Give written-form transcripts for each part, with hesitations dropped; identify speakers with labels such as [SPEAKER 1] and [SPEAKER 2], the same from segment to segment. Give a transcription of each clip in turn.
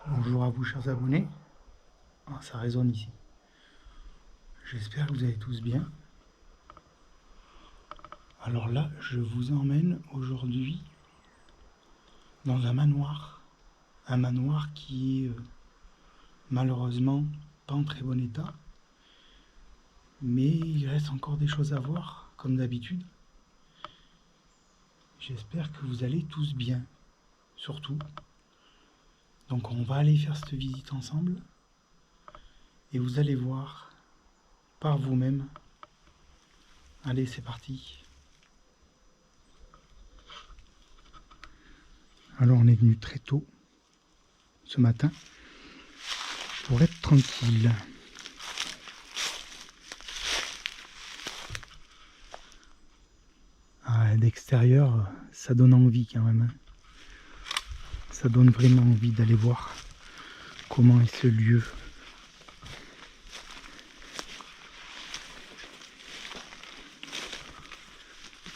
[SPEAKER 1] Bonjour à vous chers abonnés. Ah, ça résonne ici. J'espère que vous allez tous bien. Alors là, je vous emmène aujourd'hui dans un manoir. Un manoir qui est malheureusement pas en très bon état. Mais il reste encore des choses à voir, comme d'habitude. J'espère que vous allez tous bien, surtout. Donc on va aller faire cette visite ensemble. Et vous allez voir par vous-même. Allez, c'est parti. Alors on est venu très tôt ce matin pour être tranquille. Ah, d'extérieur, ça donne envie quand même. Ça donne vraiment envie d'aller voir comment est ce lieu.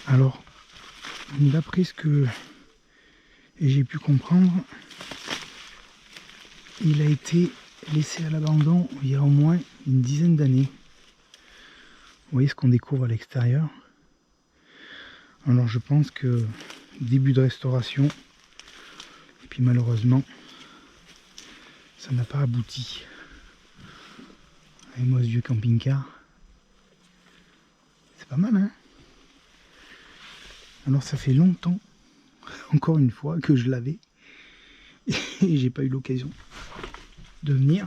[SPEAKER 1] Alors, d'après ce que j'ai pu comprendre, il a été laissé à l'abandon il y a au moins une dizaine d'années. Vous voyez ce qu'on découvre à l'extérieur. Alors je pense que début de restauration, et puis malheureusement, ça n'a pas abouti. Et moi ce vieux camping-car, c'est pas mal hein. Alors ça fait longtemps, encore une fois, que je l'avais, et j'ai pas eu l'occasion de venir.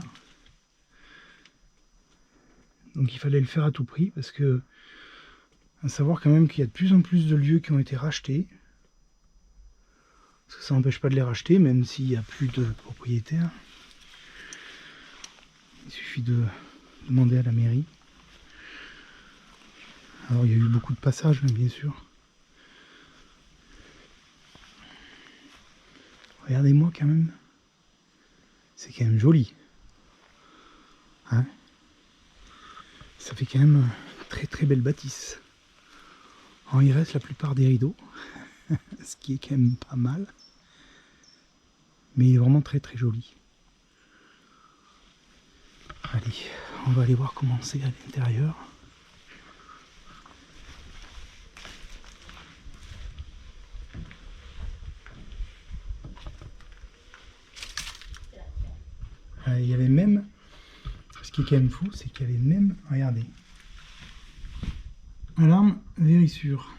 [SPEAKER 1] Donc il fallait le faire à tout prix, parce que à savoir quand même qu'il y a de plus en plus de lieux qui ont été rachetés. Parce que ça n'empêche pas de les racheter, même s'il n'y a plus de propriétaires. Il suffit de demander à la mairie. Alors il y a eu beaucoup de passages, bien sûr. Regardez-moi quand même. C'est quand même joli. Hein? Ça fait quand même une très très belle bâtisse. Alors il reste la plupart des rideaux. Ce qui est quand même pas mal. Mais il est vraiment très très joli. Allez, on va aller voir comment c'est à l'intérieur. Il y avait même, ce qui est quand même fou, c'est qu'il y avait même, regardez, alarme vérissure.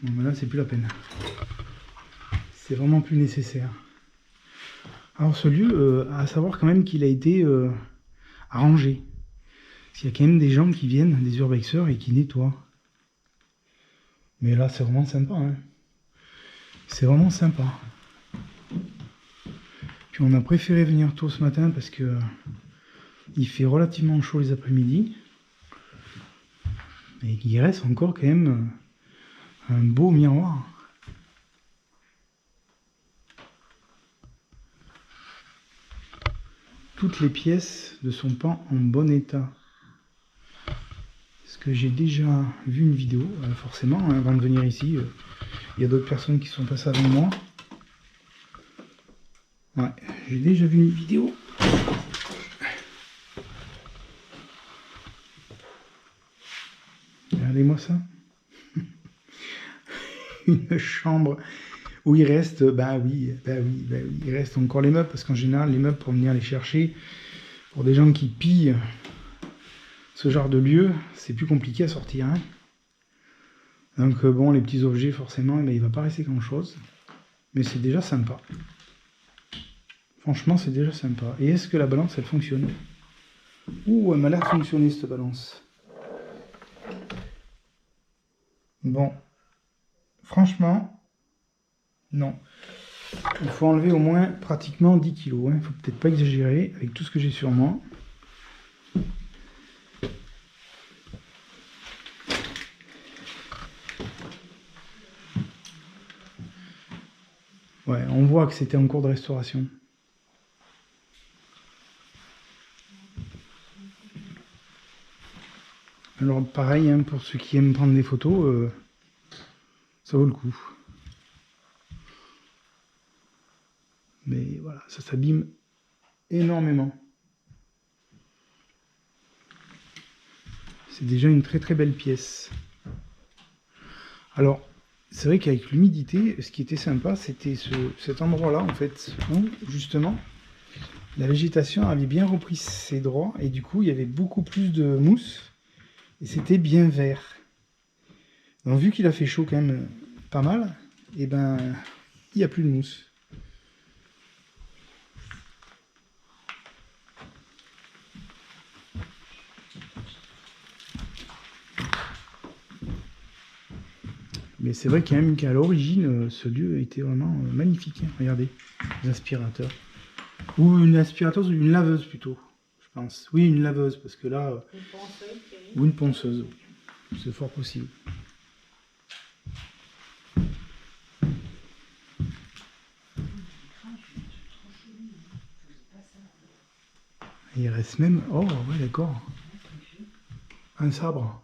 [SPEAKER 1] Bon ben là c'est plus la peine. C'est vraiment plus nécessaire. Alors ce lieu, à savoir quand même qu'il a été arrangé. Parce qu'il y a quand même des gens qui viennent, des urbexeurs, et qui nettoient. Mais là c'est vraiment sympa. Hein. C'est vraiment sympa. Puis on a préféré venir tôt ce matin parce que il fait relativement chaud les après-midi. Et qu'il reste encore quand même un beau miroir. Toutes les pièces ne sont pas en bon état. Parce que j'ai déjà vu une vidéo, forcément, hein, avant de venir ici. Il y a d'autres personnes qui sont passées avant moi. Ouais, j'ai déjà vu une vidéo. Regardez-moi ça. Une chambre où il reste, bah oui, il reste encore les meubles, parce qu'en général, les meubles, pour venir les chercher, pour des gens qui pillent ce genre de lieu, c'est plus compliqué à sortir. Hein. Donc bon, les petits objets, forcément, il va pas rester grand-chose. Mais c'est déjà sympa. Franchement, c'est déjà sympa. Et est-ce que la balance, elle fonctionne? Ouh, elle m'a l'air de fonctionner, cette balance. Bon. Franchement, non. Il faut enlever au moins pratiquement 10 kg. Il ne faut peut-être pas exagérer avec tout ce que j'ai sur moi. Ouais, on voit que c'était en cours de restauration. Alors pareil, hein, pour ceux qui aiment prendre des photos, ça vaut le coup. Mais voilà, ça s'abîme énormément. C'est déjà une très très belle pièce. Alors, c'est vrai qu'avec l'humidité, ce qui était sympa, c'était cet endroit-là, en fait, où, justement, la végétation avait bien repris ses droits, et du coup, il y avait beaucoup plus de mousse, et c'était bien vert. Donc, vu qu'il a fait chaud quand même pas mal, et ben, il n'y a plus de mousse. Mais c'est vrai quand même qu'à l'origine, ce lieu était vraiment magnifique. Hein. Regardez, les aspirateurs. Ou une aspirateur, une laveuse plutôt, je pense. Oui, une laveuse, parce que là...
[SPEAKER 2] Une ponceuse,
[SPEAKER 1] ou une ponceuse, c'est fort possible. Il reste même... Oh, ouais, d'accord. Un sabre.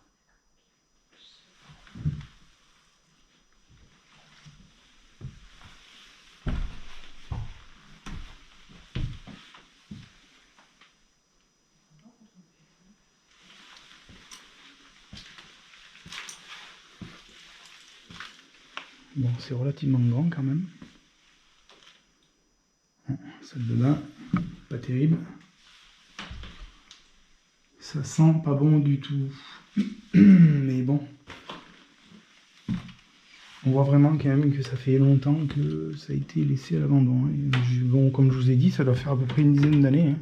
[SPEAKER 1] Bon, c'est relativement grand quand même. Salle de bain, pas terrible. Ça sent pas bon du tout. Mais bon. On voit vraiment quand même que ça fait longtemps que ça a été laissé à l'abandon. Bon, comme je vous ai dit, ça doit faire à peu près une dizaine d'années. Hein.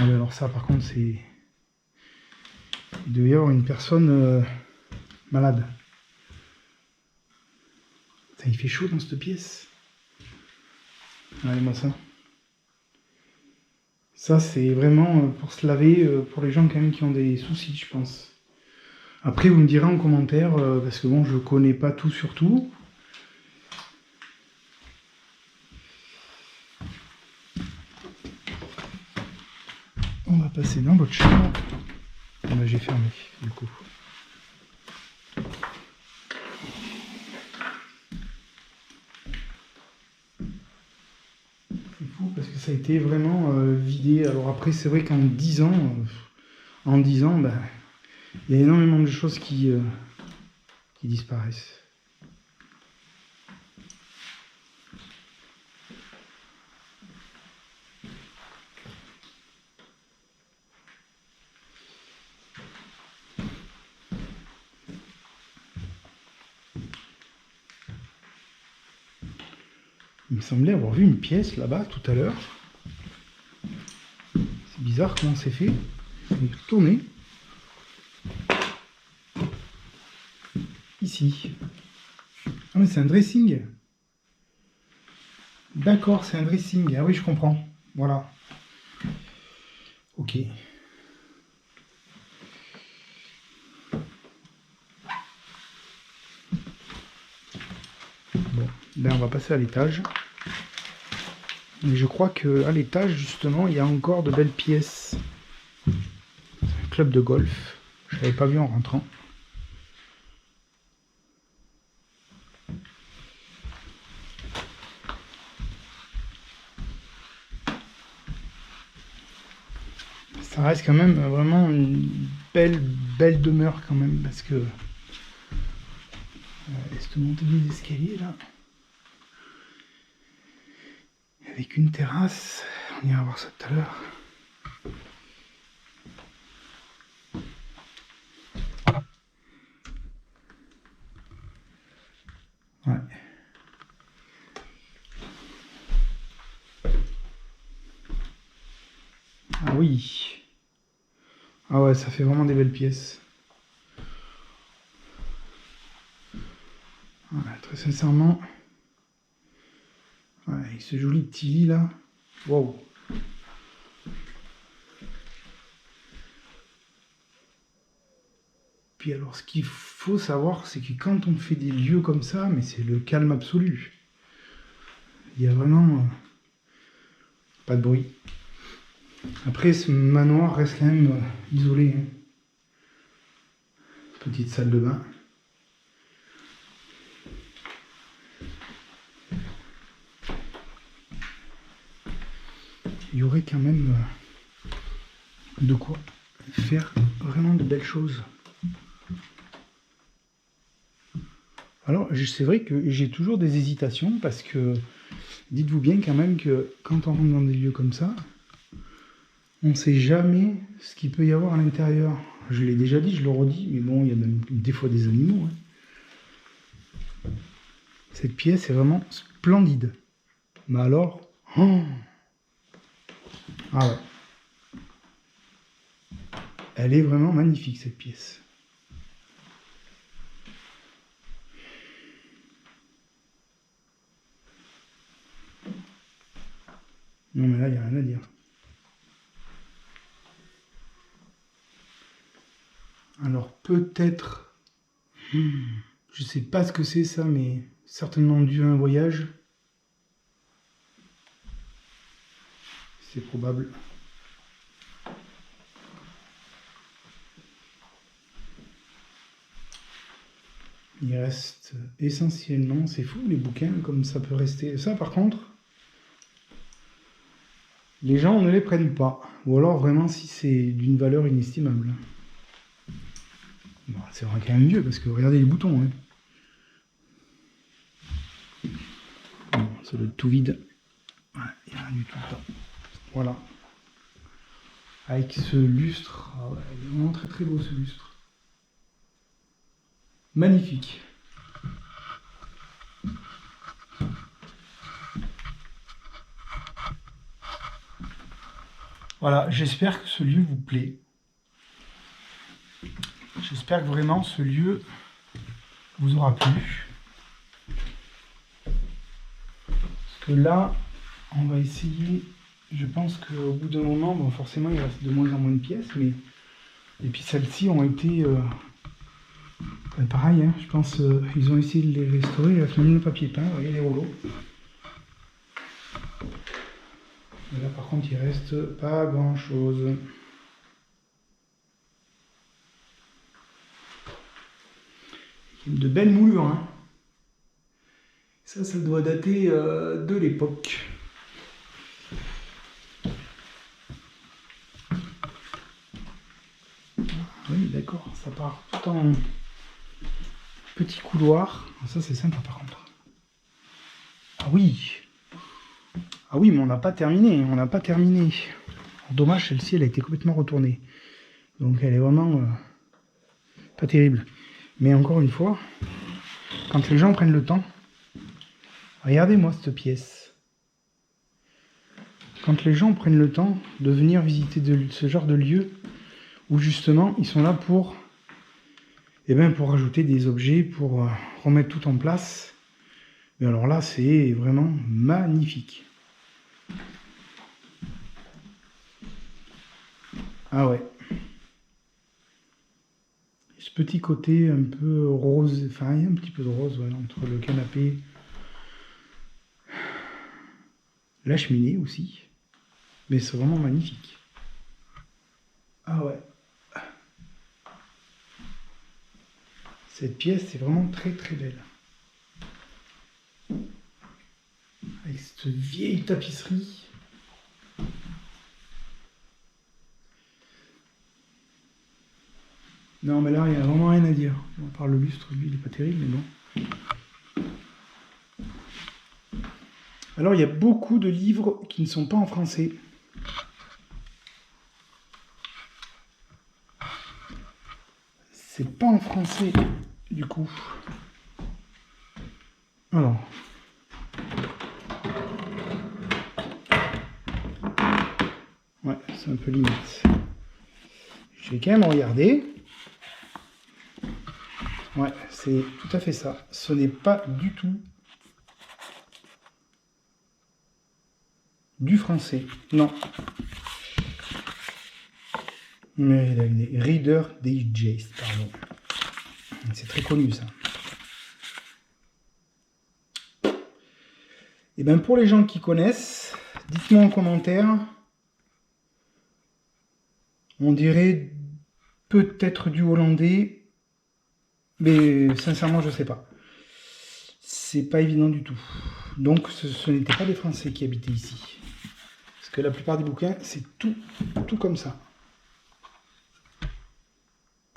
[SPEAKER 1] Alors ça, par contre, c'est... Il devait y avoir une personne malade. Ça, il fait chaud dans cette pièce. Regardez-moi ça. Ça, c'est vraiment pour se laver, pour les gens quand même qui ont des soucis, je pense. Après, vous me direz en commentaire, parce que bon, je connais pas tout sur tout. On va passer dans votre chambre. Ah bah, j'ai fermé, du coup. C'est fou parce que ça a été vraiment vidé. Alors après, c'est vrai qu'en 10 ans, bah, il y a énormément de choses qui disparaissent. Il me semblait avoir vu une pièce là-bas tout à l'heure. C'est bizarre comment c'est fait. Je vais retourner. Ici. Ah mais c'est un dressing. D'accord, c'est un dressing. Ah oui, je comprends. Voilà. Ok. Bon, ben on va passer à l'étage. Et je crois qu'à l'étage, justement, il y a encore de belles pièces. Un club de golf. Je l'avais pas vu en rentrant. Ça reste quand même vraiment une belle demeure quand même, parce que cette montée des escaliers là, avec une terrasse, on ira voir ça tout à l'heure. Ouais. Ah oui. Ah ouais, ça fait vraiment des belles pièces. Ouais, très sincèrement. Ouais, avec ce joli petit lit là. Wow. Puis alors, ce qu'il faut savoir, c'est que quand on fait des lieux comme ça, mais c'est le calme absolu. Il y a vraiment pas de bruit. Après, ce manoir reste quand même isolé. Hein. Petite salle de bain. il y aurait quand même de quoi faire vraiment de belles choses. Alors, c'est vrai que j'ai toujours des hésitations parce que dites-vous bien quand même que quand on rentre dans des lieux comme ça, on ne sait jamais ce qu'il peut y avoir à l'intérieur. Je l'ai déjà dit, je le redis, mais bon, il y a même des fois des animaux. Hein. Cette pièce est vraiment splendide. Mais alors... Oh, ah ouais. Elle est vraiment magnifique, cette pièce. Non, mais là, il n'y a rien à dire. Alors, peut-être... je sais pas ce que c'est, ça, mais certainement dû à un voyage. C'est probable. Il reste essentiellement... C'est fou, les bouquins, comme ça peut rester... Ça, par contre... les gens ne les prennent pas. Ou alors, vraiment, si c'est d'une valeur inestimable. Bon, c'est vrai quand même mieux, parce que regardez les boutons. Hein. Bon, ça doit être tout vide. Ouais, il n'y a rien du tout dedans. Voilà. Avec ce lustre. Ah ouais, il est vraiment très très beau ce lustre. Magnifique. Voilà, j'espère que ce lieu vous plaît. J'espère que vraiment ce lieu vous aura plu. Parce que là, on va essayer... Je pense qu'au bout d'un moment, bon, forcément, il reste de moins en moins de pièces, mais... Et puis celles-ci ont été... pareil, hein, je pense ils ont essayé de les restaurer, il reste même le papier peint, vous voyez les rouleaux. Et là, par contre, il reste pas grand-chose. De belles moulures, hein. Ça doit dater de l'époque. Oui, d'accord, ça part tout en petit couloir. Ça, c'est sympa, par contre. Ah oui. Ah oui, mais on n'a pas terminé. On n'a pas terminé. Dommage, celle-ci, elle a été complètement retournée. Donc, elle est vraiment pas terrible. Mais encore une fois, quand les gens prennent le temps, regardez-moi cette pièce. Quand les gens prennent le temps de venir visiter ce genre de lieu, où justement, ils sont là pour, pour rajouter des objets, pour remettre tout en place. Mais alors là, c'est vraiment magnifique. Ah ouais. Ce petit côté un peu rose, enfin il y a un petit peu de rose ouais, entre le canapé, la cheminée aussi. Mais c'est vraiment magnifique. Ah ouais. Cette pièce est vraiment très très belle. Avec cette vieille tapisserie. Non mais là il n'y a vraiment rien à dire. À part le lustre, lui il n'est pas terrible mais bon. Alors il y a beaucoup de livres qui ne sont pas en français. C'est pas en français du coup. Alors. Ouais, c'est un peu limite. Je vais quand même regarder. Ouais, c'est tout à fait ça. Ce n'est pas du tout du français. Non. Mais il a une Reader Digest, pardon. C'est très connu ça. Et bien pour les gens qui connaissent, dites-moi en commentaire. On dirait peut-être du hollandais, mais sincèrement je sais pas. C'est pas évident du tout. Donc ce n'était pas des Français qui habitaient ici. Parce que la plupart des bouquins, c'est tout comme ça.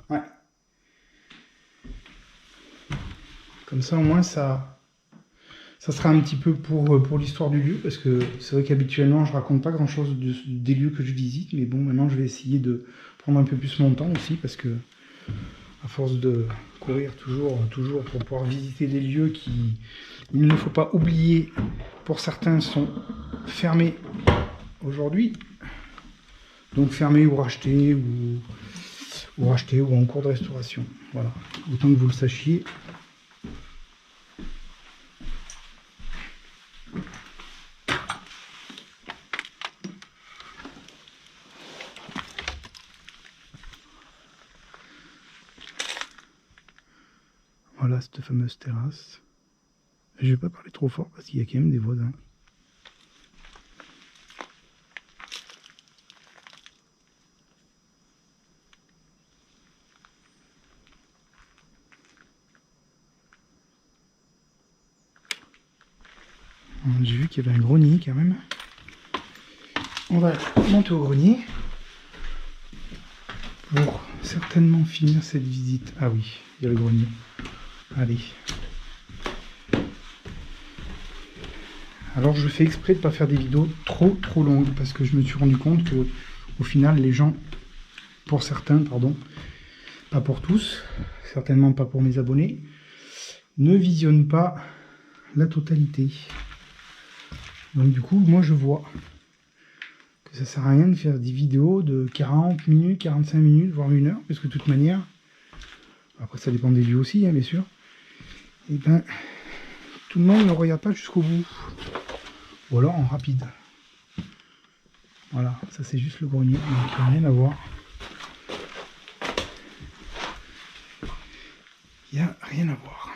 [SPEAKER 1] Ouais. Comme ça, au moins, ça sera un petit peu pour l'histoire du lieu, parce que c'est vrai qu'habituellement, je raconte pas grand-chose des lieux que je visite, mais bon, maintenant, je vais essayer de prendre un peu plus mon temps aussi, parce que à force de courir toujours pour pouvoir visiter des lieux qui, il ne faut pas oublier, pour certains, sont fermés aujourd'hui, donc fermés ou rachetés, ou en cours de restauration. Voilà, autant que vous le sachiez. Voilà cette fameuse terrasse. Je vais pas parler trop fort parce qu'il y a quand même des voisins. J'ai vu qu'il y avait un grenier quand même. On va monter au grenier pour certainement finir cette visite. Ah oui, il y a le grenier. Allez. Alors je fais exprès de ne pas faire des vidéos trop longues parce que je me suis rendu compte que au final les gens, pour certains, pardon, pas pour tous, certainement pas pour mes abonnés, ne visionnent pas la totalité. Donc du coup, moi je vois que ça sert à rien de faire des vidéos de 40 minutes, 45 minutes, voire 1 heure, parce que de toute manière, après ça dépend des lieux aussi, hein, bien sûr, et ben tout le monde ne regarde pas jusqu'au bout. Ou alors en rapide. Voilà, ça c'est juste le grenier, donc il n'y a rien à voir. Il n'y a rien à voir.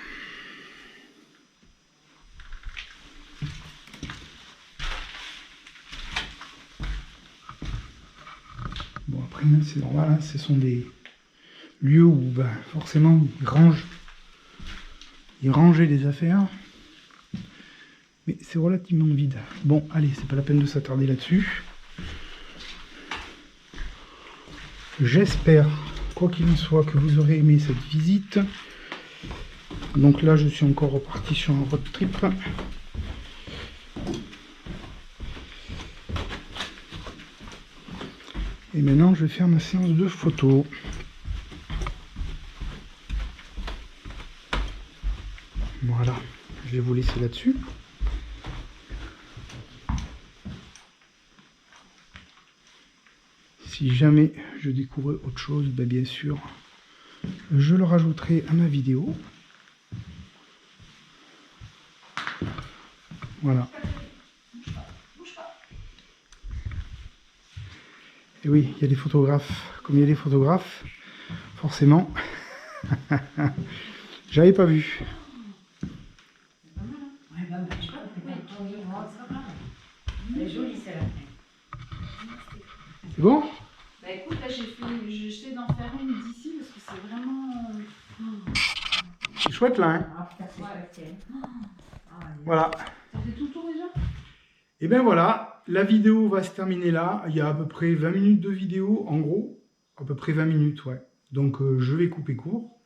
[SPEAKER 1] Bon après, c'est normal, hein, ce sont des lieux où ben, forcément ils rangeaient des affaires. Mais c'est relativement vide. Bon, allez, c'est pas la peine de s'attarder là-dessus. J'espère, quoi qu'il en soit, que vous aurez aimé cette visite. Donc là, je suis encore reparti sur un road trip. Et maintenant, je vais faire ma séance de photo. Voilà, je vais vous laisser là-dessus. Si jamais je découvre autre chose, ben bien sûr, je le rajouterai à ma vidéo. Voilà. Et oui, il y a des photographes. Comme il y a des photographes, forcément, j'avais pas vu. C'est bon?
[SPEAKER 2] Bah écoute, là j'essaie d'en faire une d'ici parce que c'est vraiment...
[SPEAKER 1] C'est chouette là, hein? Voilà.
[SPEAKER 2] Ça fait tout le tour déjà?
[SPEAKER 1] Et bien voilà, la vidéo va se terminer là. Il y a à peu près 20 minutes de vidéo, en gros. À peu près 20 minutes, ouais. Donc je vais couper court.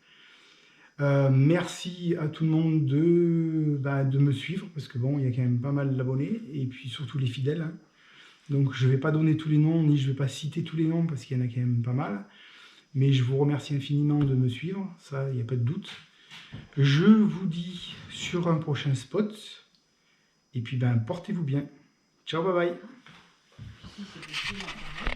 [SPEAKER 1] Merci à tout le monde de me suivre, parce que bon, il y a quand même pas mal d'abonnés, et puis surtout les fidèles, hein. Donc je ne vais pas donner tous les noms, ni je ne vais pas citer tous les noms, parce qu'il y en a quand même pas mal. Mais je vous remercie infiniment de me suivre, ça, il n'y a pas de doute. Je vous dis sur un prochain spot, et puis ben portez-vous bien. Ciao, bye bye.